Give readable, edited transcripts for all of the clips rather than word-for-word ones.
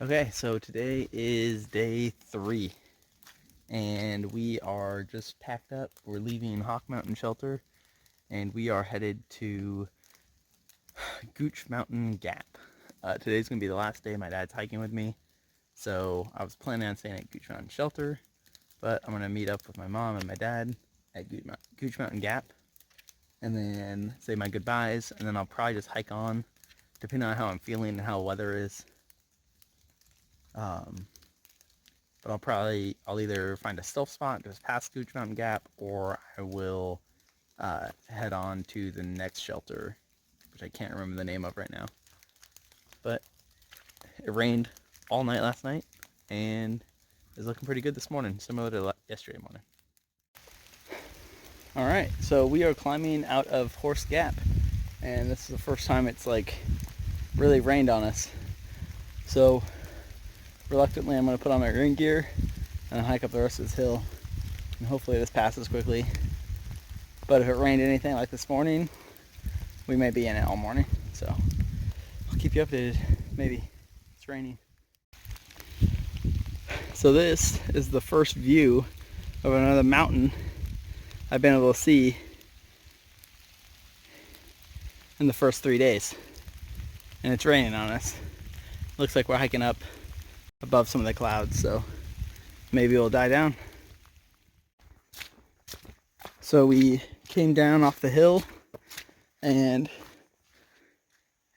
Okay, so today is day 3, and we are just packed up. We're leaving Hawk Mountain Shelter, and we are headed to Gooch Mountain Gap. Today's going to be the last day my dad's hiking with me, so I was planning on staying at Gooch Mountain Shelter, but I'm going to meet up with my mom and my dad at Gooch Mountain Gap, and then say my goodbyes, and then I'll probably just hike on, depending on how I'm feeling and how the weather is. But I'll either find a stealth spot just past Gooch Mountain Gap, or I will head on to the next shelter, which I can't remember the name of right now. But it rained all night last night, and it's looking pretty good this morning, similar to yesterday morning. All right, so we are climbing out of Horse Gap, and this is the first time it's like really rained on us. So reluctantly, I'm going to put on my rain gear and then hike up the rest of this hill, and hopefully this passes quickly. But if it rained anything like this morning, we may be in it all morning, so I'll keep you updated. Maybe it's raining. So this is the first view of another mountain I've been able to see in the first 3 days, and it's raining on us. Looks like we're hiking up above some of the clouds, so maybe it'll die down. So we came down off the hill and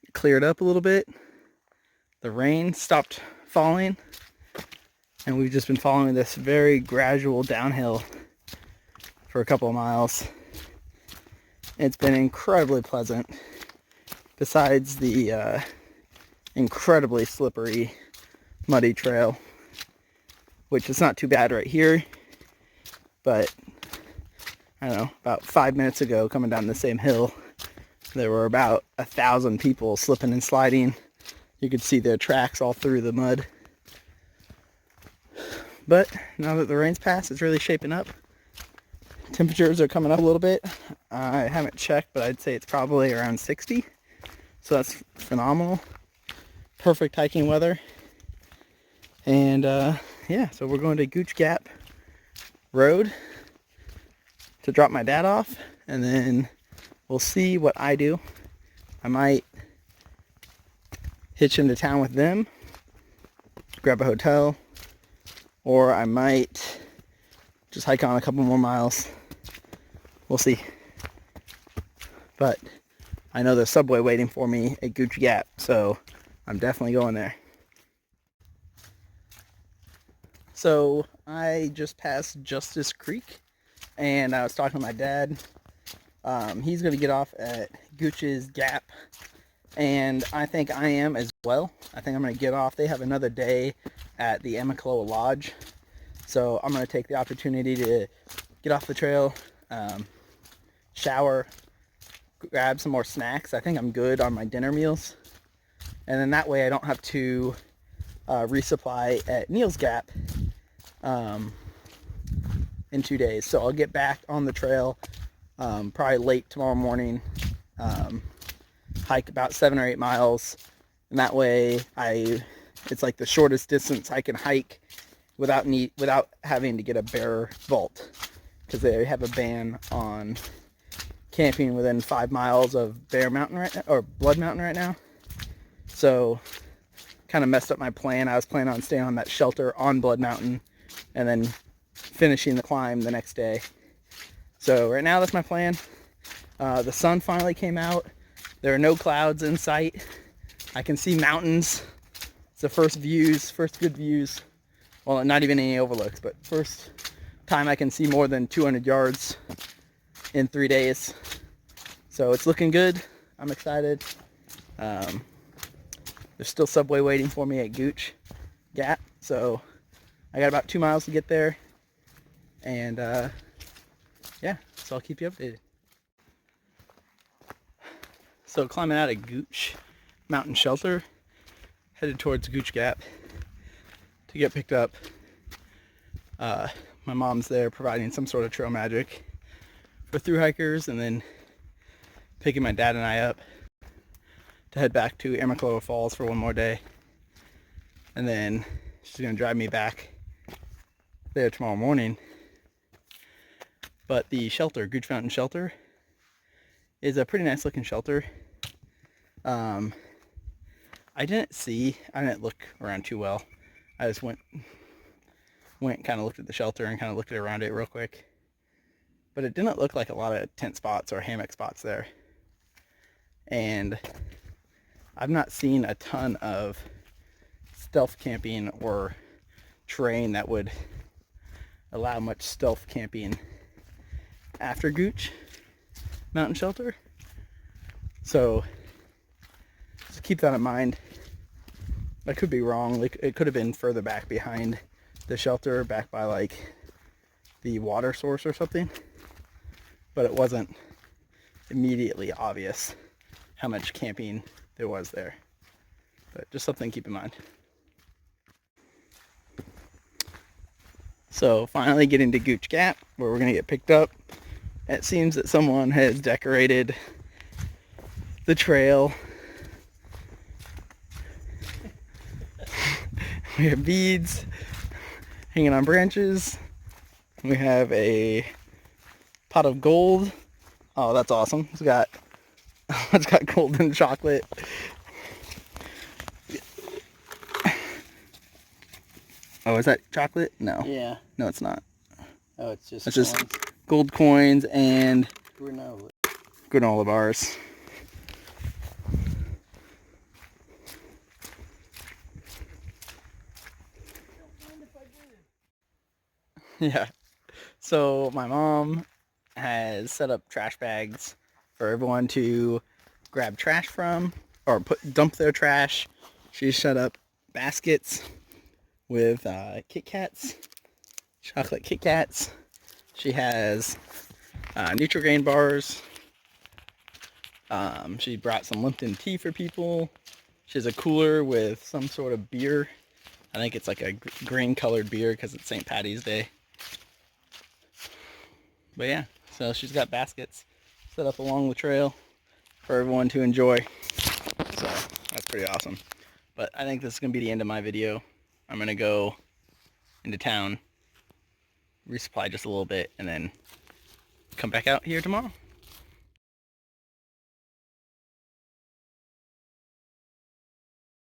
it cleared up a little bit. The rain stopped falling, and we've just been following this very gradual downhill for a couple of miles. It's been incredibly pleasant, besides the incredibly slippery, muddy trail, which is not too bad right here, but I don't know, about 5 minutes ago, coming down the same hill, there were about 1,000 people slipping and sliding. You could see their tracks all through the mud. But now that the rain's passed, it's really shaping up. Temperatures are coming up a little bit. I haven't checked, but I'd say it's probably around 60. So that's phenomenal. Perfect hiking weather. And yeah, so we're going to Gooch Gap Road to drop my dad off, and then we'll see what I do. I might hitch into town with them, grab a hotel, or I might just hike on a couple more miles. We'll see. But I know there's subway waiting for me at Gooch Gap, so I'm definitely going there. So I just passed Justice Creek, and I was talking to my dad. He's going to get off at Gooch's Gap, and I think I am as well. I think I'm going to get off. They have another day at the Amicaloa Lodge, so I'm going to take the opportunity to get off the trail, shower, grab some more snacks. I think I'm good on my dinner meals, and then that way I don't have to resupply at Neil's Gap in 2 days. So I'll get back on the trail probably late tomorrow morning, hike about 7 or 8 miles, and that way it's like the shortest distance I can hike without having to get a bear vault, because they have a ban on camping within 5 miles of Bear Mountain right now, or Blood Mountain right now. So kind of messed up my plan. I was planning on staying on that shelter on Blood Mountain and then finishing the climb the next day. So right now that's my plan. The sun finally came out. There are no clouds in sight. I can see mountains. It's the first good views. Well, not even any overlooks, but first time I can see more than 200 yards in 3 days. So it's looking good. I'm excited. There's still subway waiting for me at Gooch Gap, so I got about 2 miles to get there, and yeah, so I'll keep you updated. So climbing out of Gooch Mountain Shelter, headed towards Gooch Gap to get picked up. My mom's there providing some sort of trail magic for thru hikers, and then picking my dad and I up to head back to Amicaloa Falls for one more day. and then she's gonna drive me back there tomorrow morning. But the shelter, Gooch Mountain Shelter, is a pretty nice looking shelter. I didn't look around too well. I just went kind of looked at the shelter and kind of looked around it real quick. But it didn't look like a lot of tent spots or hammock spots there. And I've not seen a ton of stealth camping or terrain that would allow much stealth camping after Gooch Mountain Shelter. So just keep that in mind. I could be wrong. Like, it could have been further back behind the shelter, back by like the water source or something, but it wasn't immediately obvious how much camping there was there. But just something to keep in mind. So finally getting to Gooch Gap, where we're gonna get picked up. It seems that someone has decorated the trail. We have beads hanging on branches. We have a pot of gold. Oh, that's awesome. It's got golden chocolate. Oh, is that chocolate? No. Yeah. No, it's not. Oh, it's just gold coins and granola bars. Yeah. So my mom has set up trash bags for everyone to grab trash from or dump their trash. She's set up baskets with Kit Kats, chocolate Kit Kats. She has Nutrigrain bars. She brought some Lipton tea for people. She has a cooler with some sort of beer. I think it's like a green colored beer because it's St. Patty's Day. But yeah, so she's got baskets set up along the trail for everyone to enjoy. So that's pretty awesome. But I think this is going to be the end of my video. I'm going to go into town, resupply just a little bit, and then come back out here tomorrow.